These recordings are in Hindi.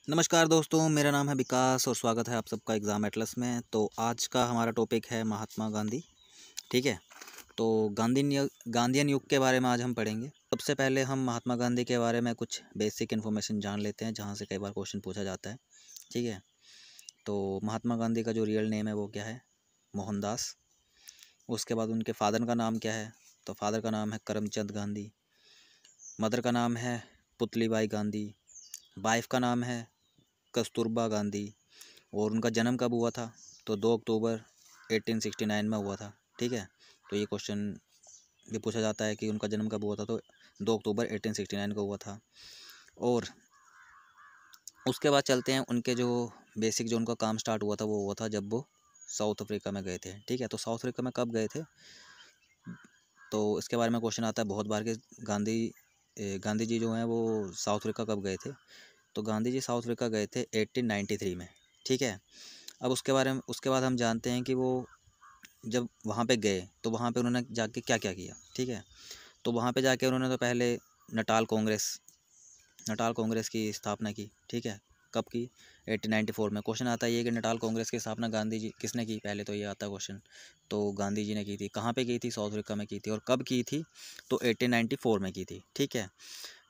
नमस्कार दोस्तों, मेरा नाम है विकास और स्वागत है आप सबका एग्ज़ाम एटलस में। तो आज का हमारा टॉपिक है महात्मा गांधी। ठीक है। तो गांधीयन युग के बारे में आज हम पढ़ेंगे। सबसे पहले हम महात्मा गांधी के बारे में कुछ बेसिक इन्फॉर्मेशन जान लेते हैं, जहाँ से कई बार क्वेश्चन पूछा जाता है। ठीक है। तो महात्मा गांधी का जो रियल नेम है वो क्या है? मोहनदास। उसके बाद उनके फादर का नाम क्या है? तो फादर का नाम है करमचंद गांधी। मदर का नाम है पुतलीबाई गांधी। वाइफ का नाम है कस्तूरबा गांधी। और उनका जन्म कब हुआ था? तो 2 अक्टूबर 1869 में हुआ था। ठीक है। तो ये क्वेश्चन भी पूछा जाता है कि उनका जन्म कब हुआ था, तो 2 अक्टूबर 1869 को हुआ था। और उसके बाद चलते हैं, उनके जो बेसिक जो उनका काम स्टार्ट हुआ था वो हुआ था जब वो साउथ अफ्रीका में गए थे। ठीक है। तो साउथ अफ्रीका में कब गए थे, तो इसके बारे में क्वेश्चन आता है बहुत बार कि गांधी जी जो हैं वो साउथ अफ्रीका कब गए थे। तो गांधी जी साउथ अफ्रीका गए थे 1893 में। ठीक है। अब उसके बाद हम जानते हैं कि वो जब वहाँ पे गए तो वहाँ पे उन्होंने जाके क्या क्या किया। ठीक है। तो वहाँ पे जाके उन्होंने तो पहले नटाल कांग्रेस की स्थापना की। ठीक है। कब की? 1894 में। क्वेश्चन आता है ये कि नटाल कांग्रेस की स्थापना गांधी जी किसने की, पहले तो ये आता है क्वेश्चन। तो गांधी जी ने की थी। कहाँ पे की थी? साउथ अफ्रीका में की थी। और कब की थी? तो 1894 में की थी। ठीक है।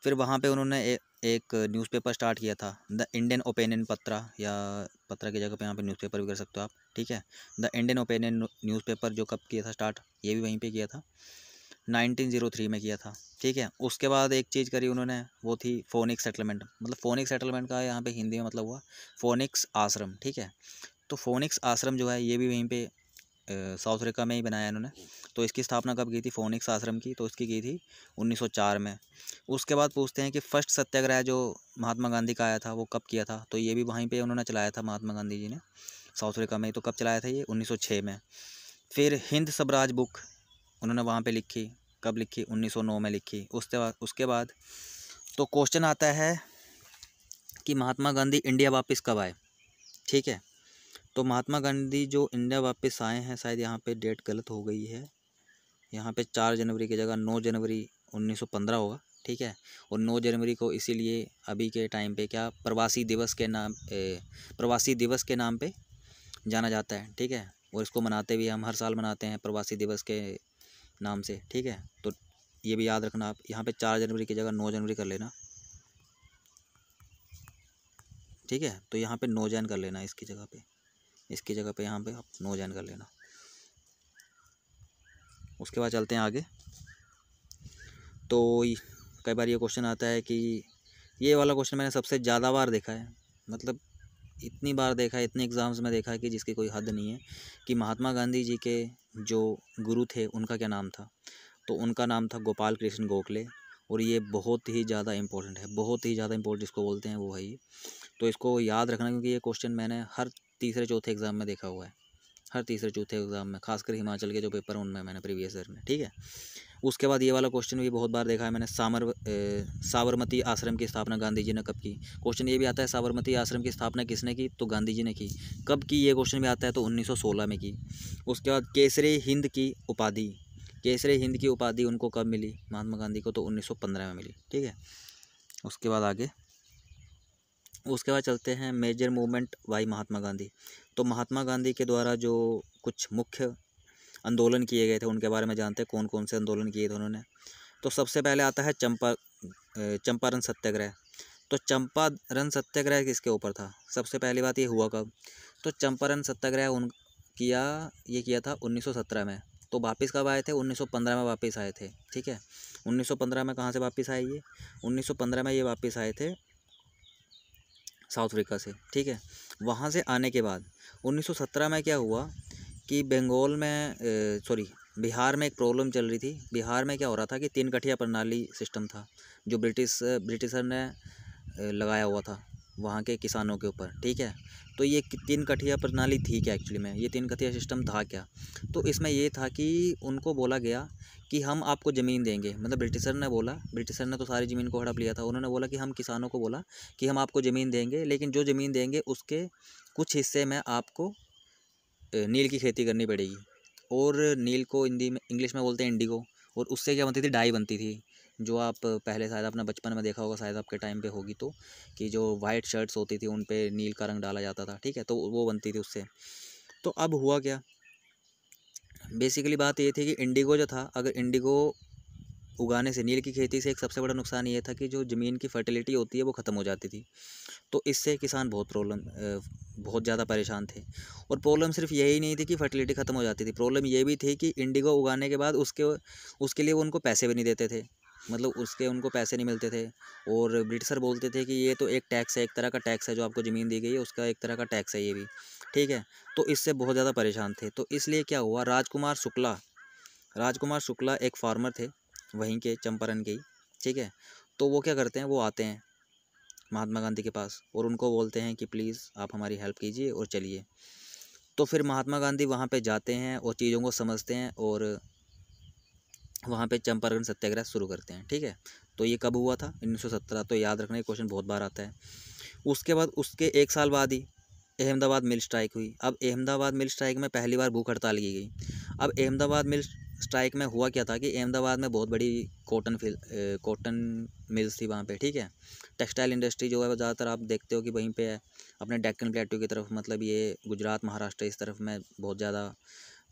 फिर वहाँ पे उन्होंने एक न्यूज़पेपर स्टार्ट किया था, द इंडियन ओपिनियन पत्रा, या पत्रा की जगह पे यहाँ पे न्यूज़पेपर भी कर सकते हो आप। ठीक है। द इंडियन ओपिनियन न्यूज़पेपर जो कब किया था स्टार्ट, ये भी वहीं पे किया था, 1903 में किया था। ठीक है। उसके बाद एक चीज़ करी उन्होंने, वो थी फोनिक्स सेटलमेंट। मतलब फोनिक्स सेटलमेंट का यहाँ पे हिंदी में मतलब हुआ फोनिक्स आश्रम। ठीक है। तो फोनिक्स आश्रम जो है ये भी वहीं पे साउथ अफ्रीका में ही बनाया इन्होंने। तो इसकी स्थापना कब की थी फोनिक्स आश्रम की? तो इसकी की थी 1904 में। उसके बाद पूछते हैं कि फर्स्ट सत्याग्रह जो महात्मा गांधी का आया था वो कब किया था? तो ये भी वहीं पे उन्होंने चलाया था महात्मा गांधी जी ने, साउथ अफ्रीका में। तो कब चलाया था ये? 1906 में। फिर हिंद स्वराज बुक उन्होंने वहाँ पे लिखी। कब लिखी? 1909 में लिखी। उसके बाद तो क्वेश्चन आता है कि महात्मा गांधी इंडिया वापस कब आए। ठीक है। तो महात्मा गांधी जो इंडिया वापस आए हैं, शायद यहाँ पे डेट गलत हो गई है, यहाँ पे 4 जनवरी की जगह 9 जनवरी 1915 होगा। ठीक है। और 9 जनवरी को इसीलिए अभी के टाइम पे क्या प्रवासी दिवस के नाम पे जाना जाता है। ठीक है। और इसको मनाते भी हम हर साल मनाते हैं प्रवासी दिवस के नाम से। ठीक है। तो ये भी याद रखना आप, यहाँ पे 4 जनवरी की जगह 9 जनवरी कर लेना। ठीक है। तो यहाँ पे 9 जन कर लेना, इसकी जगह पे यहाँ पे आप 9 जन कर लेना। उसके बाद चलते हैं आगे। तो कई बार ये क्वेश्चन आता है कि ये वाला क्वेश्चन मैंने सबसे ज़्यादा बार देखा है, मतलब इतनी बार देखा है, इतने एग्ज़ाम्स में देखा है कि जिसकी कोई हद नहीं है, कि महात्मा गांधी जी के जो गुरु थे उनका क्या नाम था। तो उनका नाम था गोपाल कृष्ण गोखले। और ये बहुत ही ज़्यादा इंपॉर्टेंट है, बहुत ही ज़्यादा इंपॉर्टेंट जिसको बोलते हैं वो है ये। तो इसको याद रखना, क्योंकि ये क्वेश्चन मैंने हर तीसरे चौथे एग्ज़ाम में देखा हुआ है, हर तीसरे चौथे एग्ज़ाम में, खासकर हिमाचल के जो पेपर हैं उनमें मैंने प्रीवियस ईयर में। ठीक है। उसके बाद ये वाला क्वेश्चन भी बहुत बार देखा है मैंने, साबरमती आश्रम की स्थापना गांधी जी ने कब की। क्वेश्चन ये भी आता है साबरमती आश्रम की स्थापना किसने की, तो गांधी जी ने की। कब की ये क्वेश्चन भी आता है, तो 1916 में की। उसके बाद केसरी हिंद की उपाधि उनको कब मिली महात्मा गांधी को, तो 1915 में मिली। ठीक है। उसके बाद आगे, उसके बाद चलते हैं major movement by Mahatma Gandhi. तो महात्मा गांधी के द्वारा जो कुछ मुख्य आंदोलन किए गए थे उनके बारे में जानते हैं, कौन कौन से आंदोलन किए थे उन्होंने। तो सबसे पहले आता है चंपारण सत्याग्रह। तो चंपारण सत्याग्रह किसके ऊपर था? सबसे पहली बात ये हुआ कब, तो चंपारण सत्याग्रह ये किया था 1917 में। तो वापस कब आए थे? 1915 में वापस आए थे। ठीक है। 1915 में कहाँ से वापस आए ये? 1915 में ये वापस आए थे साउथ अफ्रीका से। ठीक है। वहाँ से आने के बाद 1917 में क्या हुआ कि बिहार में एक प्रॉब्लम चल रही थी। बिहार में क्या हो रहा था कि 3 कठिया प्रणाली सिस्टम था, जो ब्रिटिशर ने लगाया हुआ था वहाँ के किसानों के ऊपर। ठीक है। तो ये 3 कठिया प्रणाली थी क्या एक्चुअली में, ये 3 कठिया सिस्टम था क्या? तो इसमें ये था कि उनको बोला गया कि हम आपको ज़मीन देंगे, मतलब ब्रिटिशर ने तो सारी ज़मीन को हड़प लिया था। उन्होंने बोला कि हम किसानों को बोला कि हम आपको ज़मीन देंगे, लेकिन जो ज़मीन देंगे उसके कुछ हिस्से में आपको नील की खेती करनी पड़ेगी। और नील को हिंदी में इंग्लिश में बोलते हैं इंडिगो। और उससे क्या बनती थी? डाई बनती थी। जो आप पहले शायद अपना बचपन में देखा होगा, शायद आपके टाइम पे होगी तो, कि जो वाइट शर्ट्स होती थी उन पे नील का रंग डाला जाता था, ठीक है, तो वो बनती थी उससे। तो अब हुआ क्या, बेसिकली बात ये थी कि इंडिगो जो था, अगर इंडिगो उगाने से, नील की खेती से एक सबसे बड़ा नुकसान ये था कि जो ज़मीन की फर्टिलिटी होती है वो ख़त्म हो जाती थी। तो इससे किसान बहुत ज़्यादा परेशान थे। और प्रॉब्लम सिर्फ यही नहीं थी कि फर्टिलिटी ख़त्म हो जाती थी, प्रॉब्लम ये भी थी कि इंडिगो उगाने के बाद उसके लिए वो उनको पैसे भी नहीं देते थे, मतलब उसके उनको पैसे नहीं मिलते थे। और ब्रिटिशर बोलते थे कि ये तो एक टैक्स है, एक तरह का टैक्स है, जो आपको ज़मीन दी गई है उसका एक तरह का टैक्स है ये भी, ठीक है। तो इससे बहुत ज़्यादा परेशान थे। तो इसलिए क्या हुआ, राजकुमार शुक्ला एक फार्मर थे वहीं के, चंपारण के ही, ठीक है। तो वो क्या करते हैं, वो आते हैं महात्मा गांधी के पास और उनको बोलते हैं कि प्लीज़ आप हमारी हेल्प कीजिए और चलिए। तो फिर महात्मा गांधी वहाँ पे जाते हैं और चीज़ों को समझते हैं और वहाँ पे चंपारण सत्याग्रह शुरू करते हैं, ठीक है। तो ये कब हुआ था, 1917। तो याद रखना, ये क्वेश्चन बहुत बार आता है। उसके बाद उसके 1 साल बाद ही अहमदाबाद मिल स्ट्राइक हुई। अब अहमदाबाद मिल स्ट्राइक में पहली बार भूख हड़ताल की गई। अब अहमदाबाद मिल स्ट्राइक में हुआ क्या था कि अहमदाबाद में बहुत बड़ी कॉटन मिल्स थी वहाँ पे, ठीक है। टेक्सटाइल इंडस्ट्री जो है वो ज़्यादातर आप देखते हो कि वहीं पे है, अपने डेक्कन प्लेटू की तरफ, मतलब ये गुजरात महाराष्ट्र इस तरफ में बहुत ज़्यादा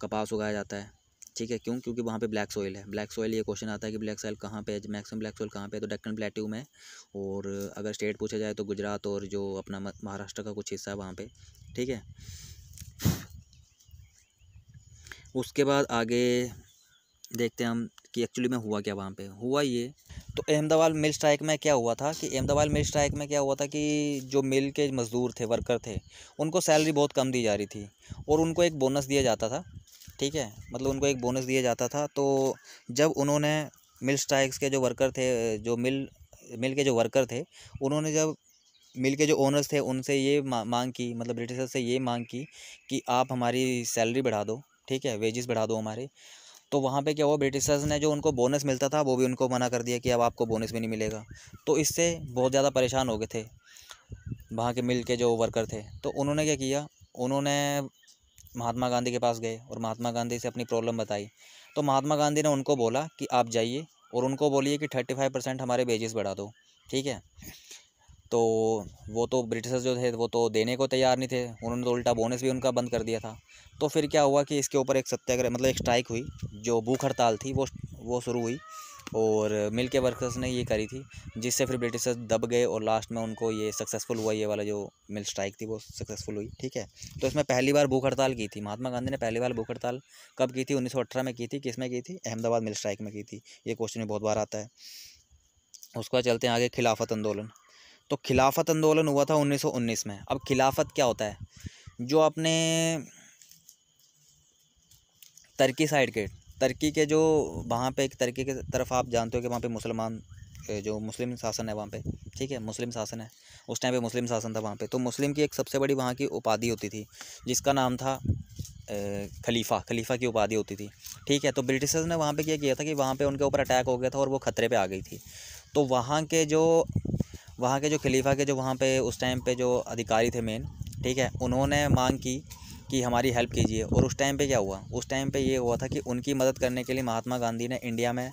कपास उगाया जाता है, ठीक है। क्यों, क्योंकि वहाँ पे ब्लैक सॉइल है। ब्लैक सॉइल, ये क्वेश्चन आता है कि ब्लैक सॉइल कहाँ पे है, मैक्सिमम ब्लैक सॉइल कहाँ पे है, तो डेक्कन प्लेट्यू में। और अगर स्टेट पूछा जाए तो गुजरात और जो अपना महाराष्ट्र का कुछ हिस्सा है वहाँ पे, ठीक है। उसके बाद आगे देखते हैं हम कि एक्चुअली में हुआ क्या वहाँ पे। हुआ ये, तो अहमदाबाद मिल स्ट्राइक में क्या हुआ था कि अहमदाबाद मिल स्ट्राइक में क्या हुआ था कि जो मिल के मज़दूर थे, वर्कर थे, उनको सैलरी बहुत कम दी जा रही थी और उनको एक बोनस दिया जाता था, ठीक है, मतलब उनको एक बोनस दिया जाता था। तो जब उन्होंने मिल स्ट्राइक्स के जो वर्कर थे, जो मिल के जो वर्कर थे, उन्होंने जब मिल के जो ओनर्स थे उनसे ये मांग की, मतलब ब्रिटिशर से ये मांग की कि आप हमारी सैलरी बढ़ा दो, ठीक है, वेजेस बढ़ा दो हमारे। तो वहाँ पे क्या हुआ, ब्रिटिशर्स ने जो उनको बोनस मिलता था वो भी उनको मना कर दिया कि अब आपको बोनस भी नहीं मिलेगा। तो इससे बहुत ज़्यादा परेशान हो गए थे वहाँ के मिल के जो वर्कर थे। तो उन्होंने क्या किया, उन्होंने महात्मा गांधी के पास गए और महात्मा गांधी से अपनी प्रॉब्लम बताई। तो महात्मा गांधी ने उनको बोला कि आप जाइए और उनको बोलिए कि 35% हमारे वेजेस बढ़ा दो, ठीक है। तो वो तो ब्रिटिशर्स जो थे वो तो देने को तैयार नहीं थे, उन्होंने तो उल्टा बोनस भी उनका बंद कर दिया था। तो फिर क्या हुआ कि इसके ऊपर एक सत्याग्रह, मतलब एक स्ट्राइक हुई, जो भूख हड़ताल थी वो शुरू हुई और मिल के वर्कर्स ने ये करी थी, जिससे फिर ब्रिटिशर्स दब गए और लास्ट में उनको ये सक्सेसफुल हुआ, ये वाला जो मिल स्ट्राइक थी वो सक्सेसफुल हुई, ठीक है। तो इसमें पहली बार भूख हड़ताल की थी महात्मा गांधी ने, पहली बार भूख हड़ताल कब की थी, 1918 में की थी। किस में की थी, अहमदाबाद मिल स्ट्राइक में की थी। ये क्वेश्चन भी बहुत बार आता है। उसके बाद चलते हैं आगे, खिलाफत आंदोलन। तो खिलाफत आंदोलन हुआ था 1919 में। अब खिलाफत क्या होता है, जो अपने टर्की के जो वहाँ पे एक टर्की के तरफ आप जानते हो कि वहाँ पे जो मुस्लिम शासन है वहाँ पे, ठीक है, मुस्लिम शासन है, उस टाइम पे मुस्लिम शासन था वहाँ पे। तो मुस्लिम की एक सबसे बड़ी वहाँ की उपाधि होती थी जिसका नाम था खलीफा की उपाधि होती थी, ठीक है। तो ब्रिटिशर्स ने वहाँ पे क्या किया था कि वहाँ पे उनके ऊपर अटैक हो गया था और वो खतरे पे आ गई थी। तो वहाँ के जो खलीफा के जो वहाँ पे उस टाइम पे जो अधिकारी थे मेन, ठीक है, उन्होंने मांग की कि हमारी हेल्प कीजिए। और उस टाइम पे क्या हुआ, उस टाइम पे ये हुआ था कि उनकी मदद करने के लिए महात्मा गांधी ने इंडिया में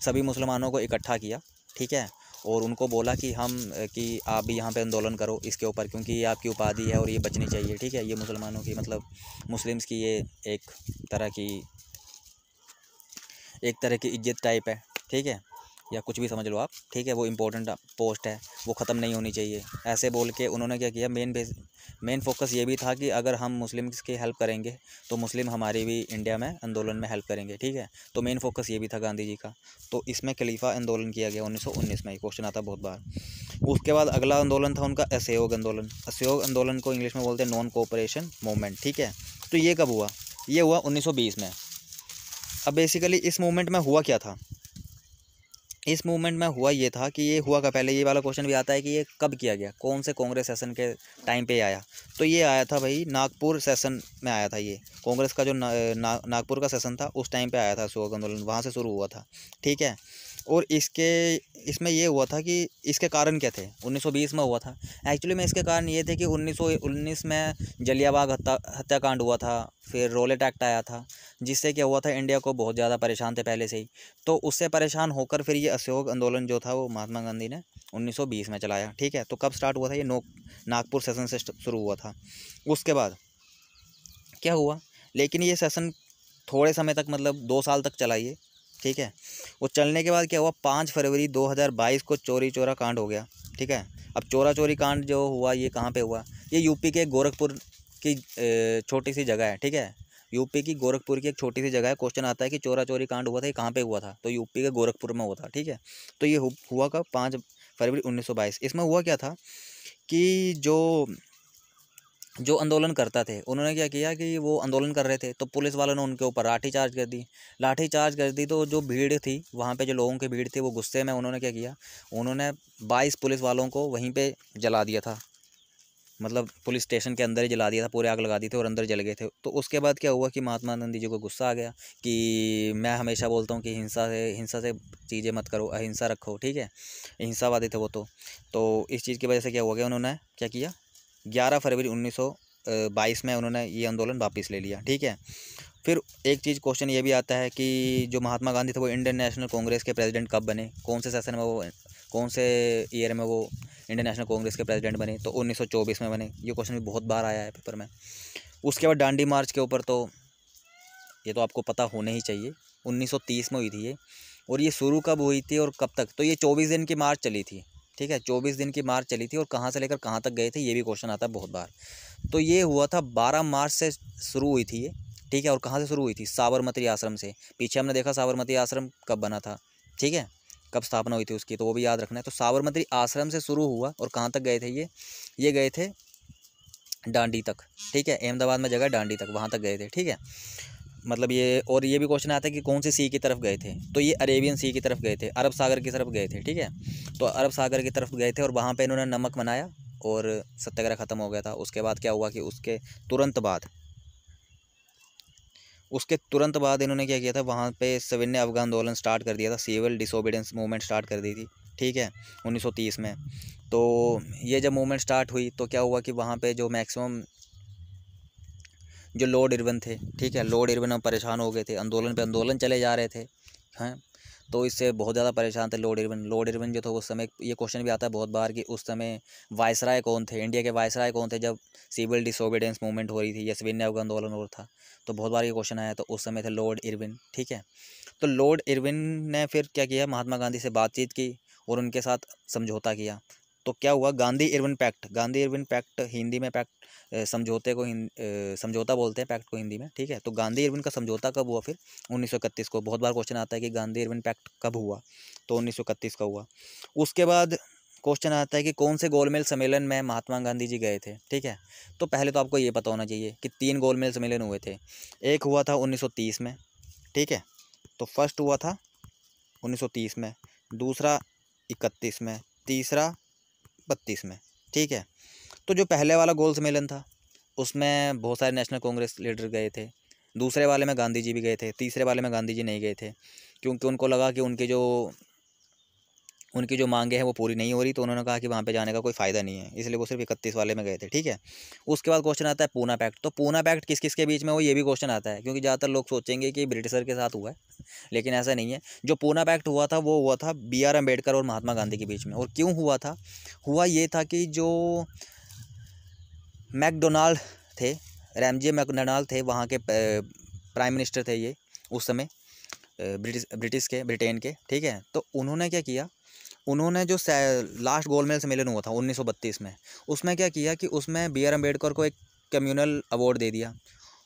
सभी मुसलमानों को इकट्ठा किया, ठीक है, और उनको बोला कि आप भी यहाँ पे आंदोलन करो इसके ऊपर, क्योंकि ये आपकी उपाधि है और ये बचनी चाहिए, ठीक है। ये मुसलमानों की, मतलब मुस्लिम्स की ये एक तरह की इज्जत टाइप है, ठीक है, या कुछ भी समझ लो आप, ठीक है। वो इम्पोर्टेंट पोस्ट है, वो ख़त्म नहीं होनी चाहिए, ऐसे बोल के उन्होंने क्या किया, मेन फोकस ये भी था कि अगर हम मुस्लिम्स की हेल्प करेंगे तो मुस्लिम हमारी भी इंडिया में आंदोलन में हेल्प करेंगे, ठीक है। तो मेन फोकस ये भी था गांधी जी का। तो इसमें खलीफा आंदोलन किया गया 1919 में, क्वेश्चन आता है बहुत बार। उसके बाद अगला आंदोलन था उनका असहयोग आंदोलन। असहयोग आंदोलन को इंग्लिश में बोलते हैं नॉन कोऑपरेशन मूवमेंट, ठीक है। तो ये कब हुआ, ये हुआ 1920 में। अब बेसिकली इस मूवमेंट में हुआ क्या था, इस मूवमेंट में हुआ ये था कि ये हुआ का पहले ये वाला क्वेश्चन भी आता है कि ये कब किया गया, कौन से कांग्रेस सेशन के टाइम पे आया। तो ये आया था भाई नागपुर सेशन में आया था, ये कांग्रेस का जो नागपुर का सेशन था उस टाइम पे आया था अशोक आंदोलन, वहाँ से शुरू हुआ था, ठीक है। और इसमें ये हुआ था कि इसके कारण क्या थे, 1920 में हुआ था। एक्चुअली में इसके कारण ये थे कि 1919 में जलियांवाला हत्याकांड हुआ था, फिर रोलेट एक्ट आया था, जिससे क्या हुआ था, इंडिया को बहुत ज़्यादा परेशान थे पहले से ही। तो उससे परेशान होकर फिर ये असहयोग आंदोलन जो था वो महात्मा गांधी ने 1920 में चलाया। ठीक है, तो कब स्टार्ट हुआ था ये, नागपुर सेशन से शुरू हुआ था। उसके बाद क्या हुआ, लेकिन ये सेशन थोड़े समय तक, मतलब 2 साल तक चला ये। ठीक है, वो चलने के बाद क्या हुआ, 5 फरवरी 2022 को चोरी चोरा कांड हो गया। ठीक है, अब चोरा चोरी कांड जो हुआ ये कहाँ पे हुआ, ये यूपी के गोरखपुर की छोटी सी जगह है। ठीक है, यूपी की गोरखपुर की एक छोटी सी जगह है। क्वेश्चन आता है कि चोरा चोरी कांड हुआ था, ये कहाँ पे हुआ था, तो यूपी के गोरखपुर में हुआ था। ठीक है, तो ये हुआ कब, 5 फरवरी 1922। इसमें हुआ क्या था कि जो आंदोलन करता थे, उन्होंने क्या किया कि वो आंदोलन कर रहे थे तो पुलिस वालों ने उनके ऊपर लाठी चार्ज कर दी। तो जो भीड़ थी वहाँ पे, जो लोगों की भीड़ थी, वो गुस्से में उन्होंने क्या किया, उन्होंने 22 पुलिस वालों को वहीं पे जला दिया था। मतलब पुलिस स्टेशन के अंदर ही जला दिया था, पूरे आग लगा दी थी और अंदर जल गए थे। तो उसके बाद क्या हुआ कि महात्मा गांधी जी को गुस्सा आ गया कि मैं हमेशा बोलता हूँ कि हिंसा से चीज़ें मत करो, अहिंसा रखो। ठीक है, हिंसावादी थे वो। तो इस चीज़ की वजह से क्या हुआ कि उन्होंने क्या किया, 11 फरवरी 1922 में उन्होंने ये आंदोलन वापस ले लिया। ठीक है, फिर एक चीज़ क्वेश्चन ये भी आता है कि जो महात्मा गांधी थे वो इंडियन नेशनल कांग्रेस के प्रेसिडेंट कब बने, कौन से सेशन में वो, कौन से ईयर में वो इंडियन नेशनल कांग्रेस के प्रेसिडेंट बने, तो 1924 में बने। ये क्वेश्चन भी बहुत बार आया है पेपर में। उसके बाद दांडी मार्च के ऊपर, तो ये तो आपको पता होना ही चाहिए, 1930 में हुई थी ये। और ये शुरू कब हुई थी और कब तक, तो ये 24 दिन की मार्च चली थी। ठीक है, 24 दिन की मार्च चली थी। और कहाँ से लेकर कहाँ तक गए थे, ये भी क्वेश्चन आता है बहुत बार। तो ये हुआ था 12 मार्च से शुरू हुई थी ये। ठीक है, और कहाँ से शुरू हुई थी, साबरमती आश्रम से। पीछे हमने देखा साबरमती आश्रम कब बना था। ठीक है, कब स्थापना हुई थी उसकी, तो वो भी याद रखना है। तो साबरमती आश्रम से शुरू हुआ और कहाँ तक गए थे ये गए थे डांडी तक। ठीक है, अहमदाबाद में जगह डांडी तक, वहाँ तक गए थे। ठीक है, मतलब ये, और ये भी क्वेश्चन आता है कि कौन सी सी की तरफ गए थे, तो ये अरेबियन सी की तरफ गए थे, अरब सागर की तरफ गए थे। ठीक है, तो अरब सागर की तरफ गए थे और वहाँ पे इन्होंने नमक बनाया और सत्याग्रह ख़त्म हो गया था। उसके बाद क्या हुआ कि उसके तुरंत बाद इन्होंने क्या किया था, वहाँ पे सविनय अवज्ञा आंदोलन स्टार्ट कर दिया था, सिविल डिसोबीडियंस मूवमेंट स्टार्ट कर दी थी। ठीक है, 1930 में। तो ये जब मूवमेंट स्टार्ट हुई तो क्या हुआ कि वहाँ पे जो मैक्सिमम जो लॉर्ड इरविन थे, ठीक है, लॉर्ड इरविन हम परेशान हो गए थे, आंदोलन पे आंदोलन चले जा रहे थे हैं। तो इससे बहुत ज़्यादा परेशान थे लॉर्ड इरविन जो था उस समय। ये क्वेश्चन भी आता है बहुत बार कि उस समय वायसराय कौन थे, इंडिया के वायसराय कौन थे जब सिविल डिसोबीडियंस मूवमेंट हो रही थी या सविनय अवज्ञा आंदोलन हो रहा था। तो बहुत बार ये क्वेश्चन आया, तो उस समय थे लॉर्ड इरविन। ठीक है, तो लॉर्ड इरविन ने फिर क्या किया, महात्मा गांधी से बातचीत की और उनके साथ समझौता किया। तो क्या हुआ, गांधी इरविन पैक्ट हिंदी में पैक्ट, समझौते को समझौता बोलते हैं पैक्ट को हिंदी में। ठीक है, तो गांधी इरविन का समझौता कब हुआ फिर, 1931 को। बहुत बार क्वेश्चन आता है कि गांधी इरविन पैक्ट कब हुआ, तो 1931 का हुआ। उसके बाद क्वेश्चन आता है कि कौन से गोलमेज सम्मेलन में महात्मा गांधी जी गए थे। ठीक है, तो पहले तो आपको ये पता होना चाहिए कि 3 गोलमेज सम्मेलन हुए थे। एक हुआ था 1930 में। ठीक है, तो फर्स्ट हुआ था 1930 में, दूसरा 31 में, तीसरा 32 में। ठीक है, तो जो पहले वाला गोल सम्मेलन था उसमें बहुत सारे नेशनल कांग्रेस लीडर गए थे, दूसरे वाले में गांधी जी भी गए थे, तीसरे वाले में गांधी जी नहीं गए थे, क्योंकि उनको लगा कि उनकी जो मांगे हैं वो पूरी नहीं हो रही। तो उन्होंने कहा कि वहाँ पे जाने का कोई फ़ायदा नहीं है, इसलिए वो सिर्फ 31 वाले में गए थे। ठीक है, उसके बाद क्वेश्चन आता है पूना पैक्ट। तो पूना पैक्ट किस किस के बीच में हो, ये भी क्वेश्चन आता है, क्योंकि ज़्यादातर लोग सोचेंगे कि ब्रिटिशर के साथ हुआ है, लेकिन ऐसा नहीं है। जो पूना पैक्ट हुआ था वो हुआ था BR अम्बेडकर और महात्मा गांधी के बीच में। और क्यों हुआ था, हुआ ये था कि जो मैकडोनाल्ड थे, रैमजे मैकडोनाल्ड थे, वहाँ के प्राइम मिनिस्टर थे ये उस समय, ब्रिटेन के। ठीक है, तो उन्होंने क्या किया, उन्होंने जो लास्ट गोलमेज सम्मेलन हुआ था 1932 में, उसमें क्या किया कि उसमें BR अम्बेडकर को एक कम्युनल अवार्ड दे दिया।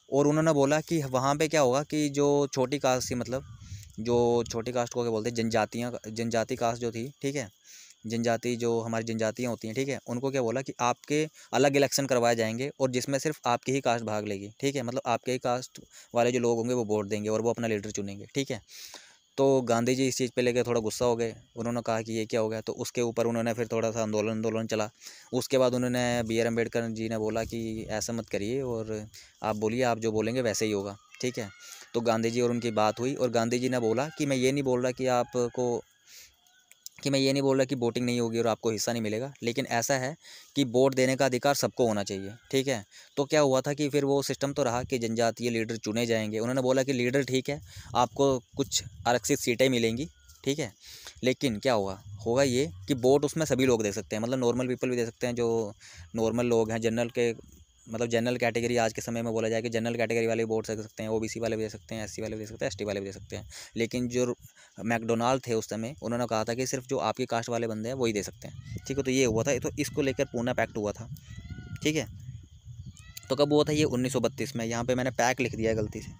और उन्होंने बोला कि वहाँ पे क्या होगा कि जो छोटी कास्ट थी, मतलब जो छोटी कास्ट को क्या बोलते हैं, जनजाति कास्ट जो थी। ठीक है, जनजाति जो हमारी जनजातियाँ होती हैं, ठीक है, उनको क्या बोला कि आपके अलग इलेक्शन करवाए जाएंगे और जिसमें सिर्फ आपकी ही कास्ट भाग लेगी। ठीक है, मतलब आपके ही कास्ट वाले जो लोग होंगे वो वोट देंगे और वो अपना लीडर चुनेंगे। ठीक है, तो गांधी जी इस चीज़ पे लेकर थोड़ा गुस्सा हो गए। उन्होंने कहा कि ये क्या हो गया, तो उसके ऊपर उन्होंने फिर थोड़ा सा आंदोलन चला। उसके बाद उन्होंने BR अम्बेडकर जी ने बोला कि ऐसा मत करिए और आप बोलिए, आप जो बोलेंगे वैसे ही होगा। ठीक है, तो गांधी जी और उनकी बात हुई और गांधी जी ने बोला कि मैं ये नहीं बोल रहा कि आपको कि मैं ये नहीं बोल रहा कि वोटिंग नहीं होगी और आपको हिस्सा नहीं मिलेगा, लेकिन ऐसा है कि वोट देने का अधिकार सबको होना चाहिए, ठीक है। तो क्या हुआ था कि फिर वो सिस्टम तो रहा कि जनजातीय लीडर चुने जाएंगे। उन्होंने बोला कि लीडर ठीक है, आपको कुछ आरक्षित सीटें मिलेंगी, ठीक है, लेकिन क्या होगा ये कि वोट उसमें सभी लोग दे सकते हैं, मतलब नॉर्मल पीपल भी दे सकते हैं, जो नॉर्मल लोग हैं, जनरल के मतलब जनरल कैटेगरी आज के समय में बोला जाए कि जनरल कैटेगरी वाले वोट दे सकते हैं, ओबीसी वाले भी दे सकते हैं, एससी वाले भी दे सकते हैं, एसटी वाले भी दे सकते हैं। लेकिन जो मैकडोनाल्ड थे उस समय, उन्होंने कहा था कि सिर्फ जो आपकी कास्ट वाले बंदे हैं वही दे सकते हैं, ठीक है। तो ये हुआ था, तो इसको लेकर पूना पैक्ट हुआ था, ठीक है। तो कब हुआ था ये? 1932 में। यहाँ पे मैंने पैक लिख दिया है गलती से,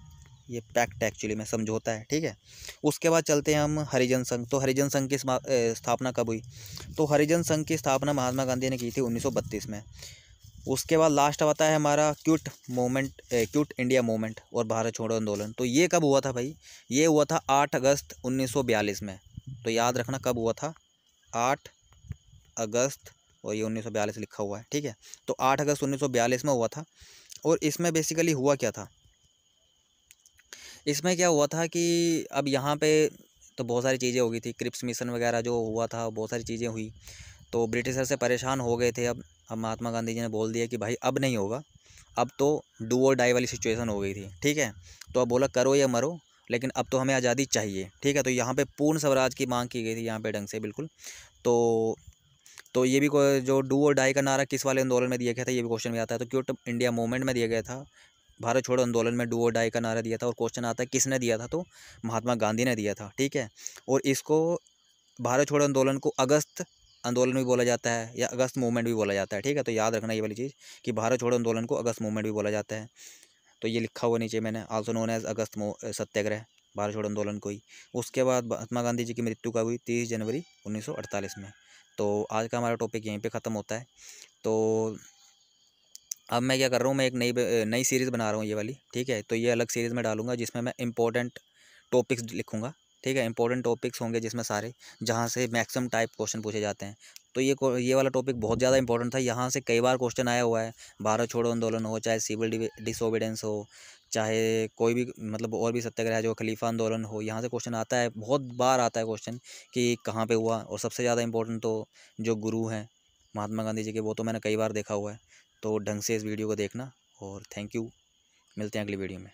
ये पैक्ट एक्चुअली में समझौता है, ठीक है। उसके बाद चलते हैं हम हरिजन संघ। तो हरिजन संघ की स्थापना कब हुई? तो हरिजन संघ की स्थापना महात्मा गांधी ने की थी 1932 में। उसके बाद लास्ट आता है हमारा क्विट इंडिया मूवमेंट और भारत छोड़ो आंदोलन। तो ये कब हुआ था भाई? ये हुआ था 8 अगस्त 1942 में। तो याद रखना कब हुआ था, 8 अगस्त, और ये 1942 लिखा हुआ है, ठीक है। तो 8 अगस्त 1942 में हुआ था। और इसमें बेसिकली हुआ क्या था, इसमें क्या हुआ था कि अब यहाँ पे तो बहुत सारी चीज़ें हो गई थी, क्रिप्स मिशन वगैरह जो हुआ था, बहुत सारी चीज़ें हुई, तो ब्रिटिशर से परेशान हो गए थे। अब महात्मा गांधी जी ने बोल दिया कि भाई अब नहीं होगा, अब तो डू और डाई वाली सिचुएशन हो गई थी, ठीक है। तो अब बोला करो या मरो, लेकिन अब तो हमें आज़ादी चाहिए, ठीक है। तो यहाँ पे पूर्ण स्वराज की मांग की गई थी यहाँ पे ढंग से, बिल्कुल। तो ये भी जो डू और डाई का नारा किस वाले आंदोलन में दिया गया था, ये भी क्वेश्चन में आता है। तो क्विट इंडिया मूवमेंट में दिया गया था, भारत छोड़ो आंदोलन में डू और डाई का नारा दिया था। और क्वेश्चन आता है किसने दिया था, तो महात्मा गांधी ने दिया था, ठीक है। और इसको भारत छोड़ो आंदोलन को अगस्त आंदोलन भी बोला जाता है या अगस्त मूवमेंट भी बोला जाता है, ठीक है। तो याद रखना ये वाली चीज़ कि भारत छोड़ो आंदोलन को अगस्त मूवमेंट भी बोला जाता है। तो ये लिखा हुआ नीचे मैंने, आल्सो नोन एज अगस्त सत्याग्रह, भारत छोड़ो आंदोलन को ही। उसके बाद महात्मा गांधी जी की मृत्यु कब हुई? 30 जनवरी 1948 में। तो आज का हमारा टॉपिक यहीं पे ख़त्म होता है। तो अब मैं क्या कर रहा हूँ, मैं एक नई सीरीज़ बना रहा हूँ ये वाली, ठीक है। तो ये अलग सीरीज़ में डालूंगा जिसमें मैं इंपॉर्टेंट टॉपिक्स लिखूंगा, ठीक है। इंपॉर्टेंट टॉपिक्स होंगे जिसमें सारे, जहाँ से मैक्सिमम टाइप क्वेश्चन पूछे जाते हैं। तो ये वाला टॉपिक बहुत ज़्यादा इंपॉर्टेंट था, यहाँ से कई बार क्वेश्चन आया हुआ है। भारत छोड़ो आंदोलन हो, चाहे सिविल डिसोबीडेंस हो, चाहे कोई भी मतलब और भी सत्याग्रह जो खलीफा आंदोलन हो, यहाँ से क्वेश्चन आता है, बहुत बार आता है क्वेश्चन कि कहाँ पे हुआ। और सबसे ज़्यादा इंपॉर्टेंट तो जो गुरु हैं महात्मा गांधी जी के, वो तो मैंने कई बार देखा हुआ है। तो ढंग से इस वीडियो को देखना, और थैंक यू। मिलते हैं अगली वीडियो में।